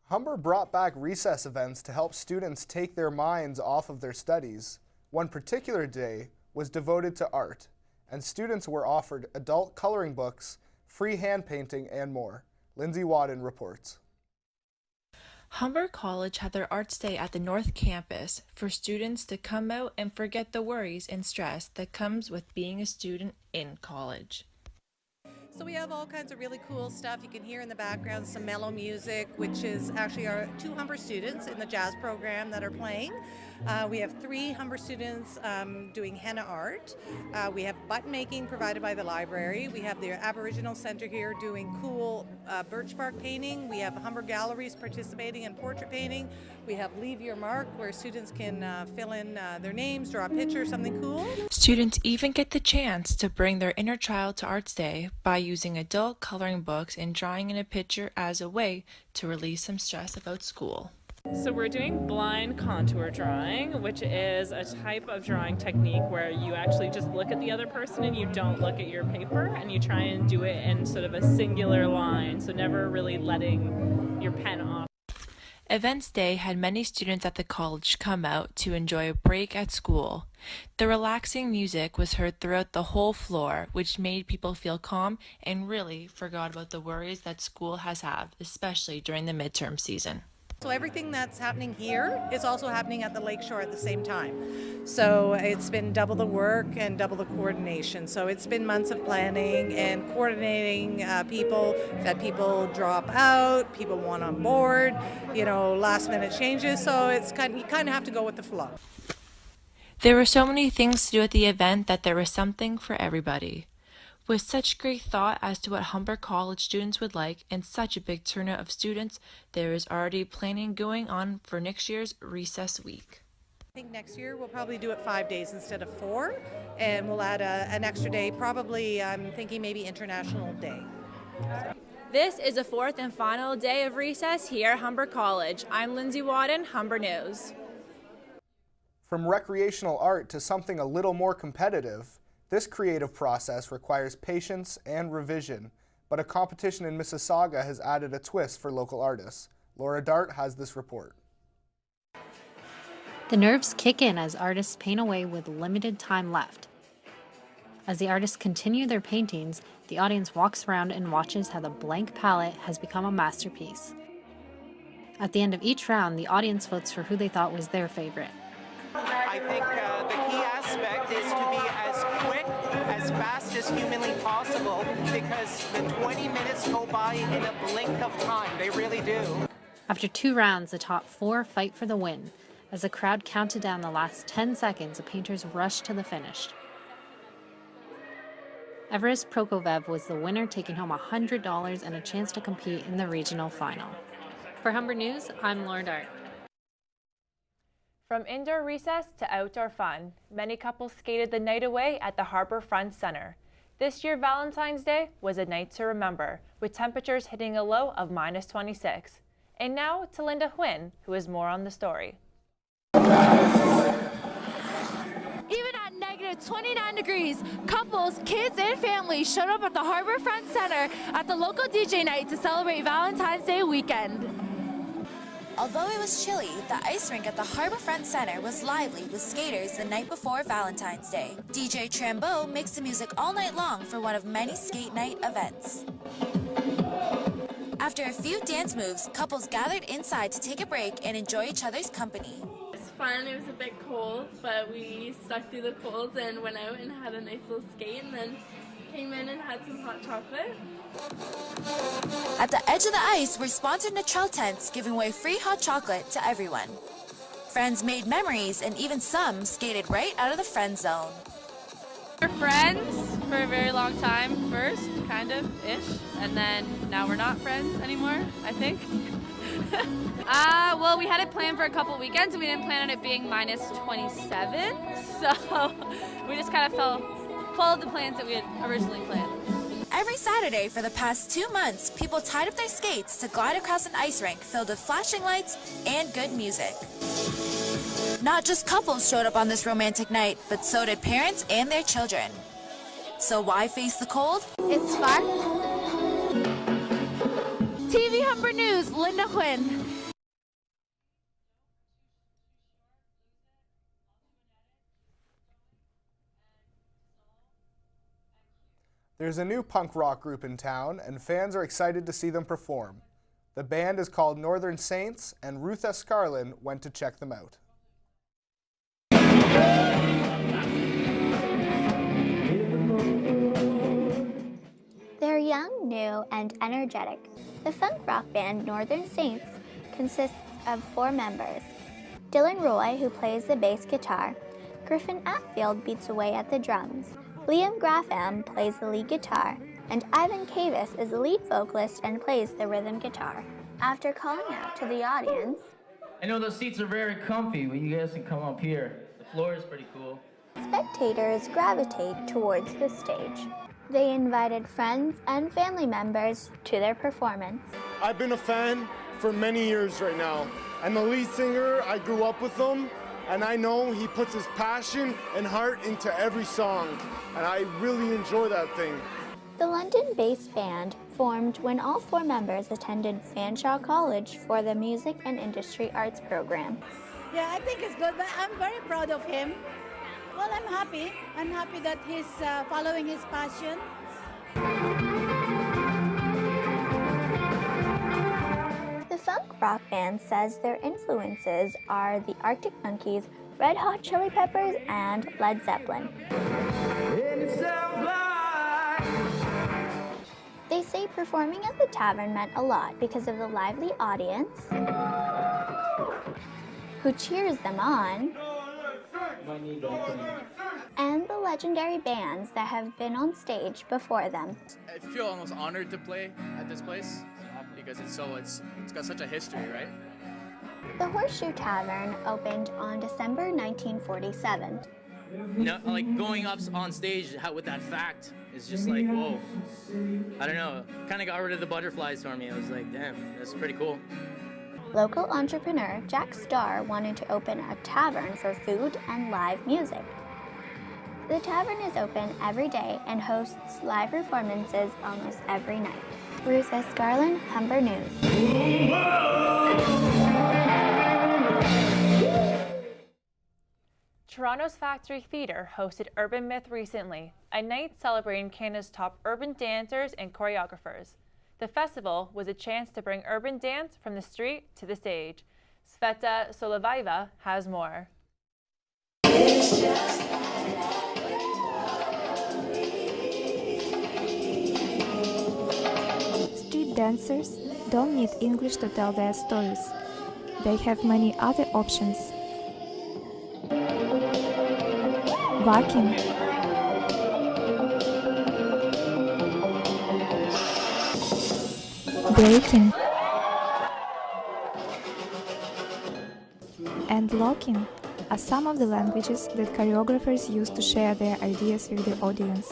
Humber brought back recess events to help students take their minds off of their studies. One particular day was devoted to art, and students were offered adult coloring books, free hand painting, and more. Lindsay Wadden reports. Humber College had their Arts Day at the North Campus for students to come out and forget the worries and stress that comes with being a student in college. So we have all kinds of really cool stuff. You can hear in the background some mellow music, which is actually our 2 Humber students in the jazz program that are playing. We have 3 Humber students doing henna art. We have button making provided by the library. We have the Aboriginal Center here doing cool birch bark painting. We have Humber galleries participating in portrait painting. We have Leave Your Mark, where students can fill in their names, draw a picture, something cool. Students even get the chance to bring their inner child to Arts Day by using adult coloring books and drawing in a picture as a way to release some stress about school. So we're doing blind contour drawing, which is a type of drawing technique where you actually just look at the other person and you don't look at your paper, and you try and do it in sort of a singular line, so never really letting your pen off. Events Day had many students at the college come out to enjoy a break at school. The relaxing music was heard throughout the whole floor, which made people feel calm and really forgot about the worries that school has had, especially during the midterm season. So everything that's happening here is also happening at the lakeshore at the same time. So it's been double the work and double the coordination. So it's been months of planning and coordinating people. We've had people drop out, people want on board, last minute changes. So you kind of have to go with the flow. There were so many things to do at the event that there was something for everybody. With such great thought as to what Humber College students would like and such a big turnout of students, there is already planning going on for next year's recess week. I think next year we'll probably do it 5 days instead of 4, and we'll add an extra day, probably I'm thinking maybe International Day. This is the 4th and final day of recess here at Humber College. I'm Lindsay Wadden, Humber News. From recreational art to something a little more competitive, this creative process requires patience and revision, but a competition in Mississauga has added a twist for local artists. Laura Dart has this report. The nerves kick in as artists paint away with limited time left. As the artists continue their paintings, the audience walks around and watches how the blank palette has become a masterpiece. At the end of each round, the audience votes for who they thought was their favorite. I think the key aspect is to be as quick, as fast as humanly possible, because the 20 minutes go by in a blink of time. They really do. After 2 rounds, the top 4 fight for the win. As the crowd counted down the last 10 seconds, the painters rushed to the finish. Everest Prokovev was the winner, taking home $100 and a chance to compete in the regional final. For Humber News, I'm Laura Dart. From indoor recess to outdoor fun, many couples skated the night away at the Harbor Front Center. This year, Valentine's Day was a night to remember, with temperatures hitting a low of -26. And now to Linda Huynh, who has more on the story. Even at -29 degrees, couples, kids, and families showed up at the Harbor Front Center at the local DJ night to celebrate Valentine's Day weekend. Although it was chilly, the ice rink at the Harbor Front Center was lively with skaters the night before Valentine's Day. DJ Trambeau makes the music all night long for one of many skate night events. After a few dance moves, couples gathered inside to take a break and enjoy each other's company. It was fun. It was a bit cold, but we stuck through the cold and went out and had a nice little skate, and then came in and had some hot chocolate. At the edge of the ice were sponsored Natrel tents giving away free hot chocolate to everyone. Friends made memories, and even some skated right out of the friend zone. We're friends for a very long time first, kind of-ish, and then now we're not friends anymore, I think. Well, we had it planned for a couple weekends, and we didn't plan on it being -27, so we just kind of followed the plans that we had originally planned. Every Saturday for the past 2 months, people tied up their skates to glide across an ice rink filled with flashing lights and good music. Not just couples showed up on this romantic night, but so did parents and their children. So why face the cold? It's fun. TV Humber News, Linda Huynh. There's a new punk rock group in town, and fans are excited to see them perform. The band is called Northern Saints, and Ruth Escarlin went to check them out. They're young, new, and energetic. The funk rock band Northern Saints consists of 4 members. Dylan Roy, who plays the bass guitar. Griffin Atfield beats away at the drums. Liam Graffam plays the lead guitar. And Ivan Kavis is the lead vocalist and plays the rhythm guitar. After calling out to the audience, I know those seats are very comfy, but you guys can come up here. The floor is pretty cool. spectators gravitate towards the stage. They invited friends and family members to their performance. I've been a fan for many years right now, and the lead singer, I grew up with him, and I know he puts his passion and heart into every song, and I really enjoy that thing. The London-based band formed when all 4 members attended Fanshawe College for the Music and Industry Arts program. Yeah, I think it's good, but I'm very proud of him. Well, I'm happy. I'm happy that he's following his passion. The funk rock band says their influences are the Arctic Monkeys, Red Hot Chili Peppers, and Led Zeppelin. They say performing at the tavern meant a lot because of the lively audience who cheers them on, and the legendary bands that have been on stage before them. I feel almost honored to play at this place because it's got such a history, right? The Horseshoe Tavern opened on December 1947. No, like going up on stage with that fact is just like, whoa. I don't know, kind of got rid of the butterflies for me. I was like, damn, that's pretty cool. Local entrepreneur Jack Starr wanted to open a tavern for food and live music. The tavern is open every day and hosts live performances almost every night. Ruth Escarlin, Humber News. Toronto's Factory Theatre hosted Urban Myth recently, a night celebrating Canada's top urban dancers and choreographers. The festival was a chance to bring urban dance from the street to the stage. Sveta Solovaiva has more. Street dancers don't need English to tell their stories. They have many other options. Walking, breaking, and locking are some of the languages that choreographers use to share their ideas with the audience.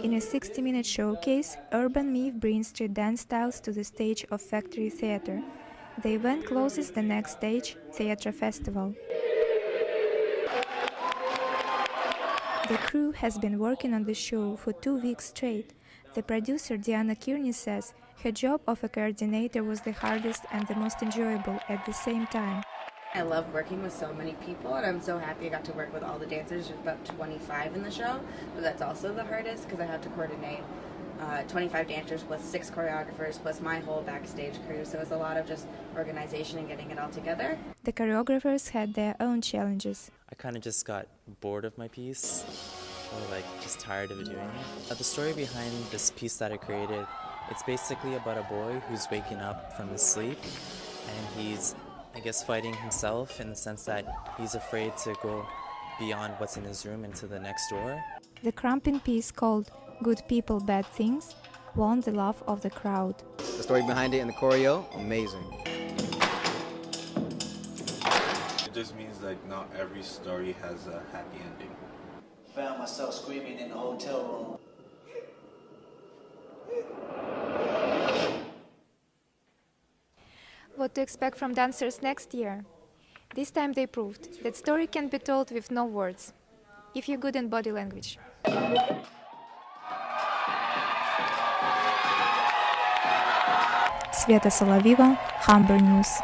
In a 60-minute showcase, Urban Myth brings street dance styles to the stage of Factory Theatre. The event closes the next stage, Theatre Festival. The crew has been working on the show for 2 weeks straight. The producer Diana Kearney says her job of a coordinator was the hardest and the most enjoyable at the same time. I love working with so many people, and I'm so happy I got to work with all the dancers. There's about 25 in the show, but that's also the hardest because I have to coordinate 25 dancers plus 6 choreographers plus my whole backstage crew, so it's a lot of just organization and getting it all together. The choreographers had their own challenges. I kind of just got bored of my piece, or just tired of doing it. The story behind this piece that I created, it's basically about a boy who's waking up from his sleep, and he's, I guess, fighting himself in the sense that he's afraid to go beyond what's in his room into the next door. The cramping piece called Good People, Bad Things won the love of the crowd. The story behind it and the choreo, amazing. It just means not every story has a happy ending. Found myself screaming in the hotel room. What to expect from dancers next year? This time they proved that story can be told with no words, if you're good in body language. Sveta Solovaiva, Humber News.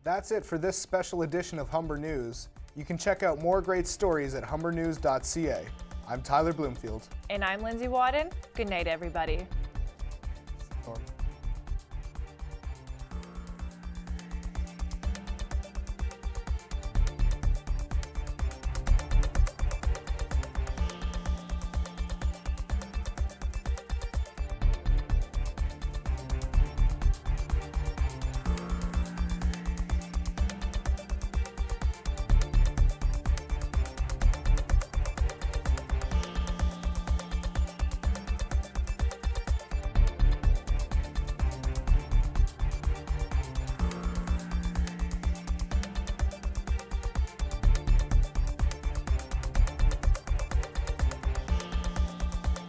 That's it for this special edition of Humber News. You can check out more great stories at humbernews.ca. I'm Tyler Bloomfield. And I'm Lindsay Wadden. Good night, everybody. Norm.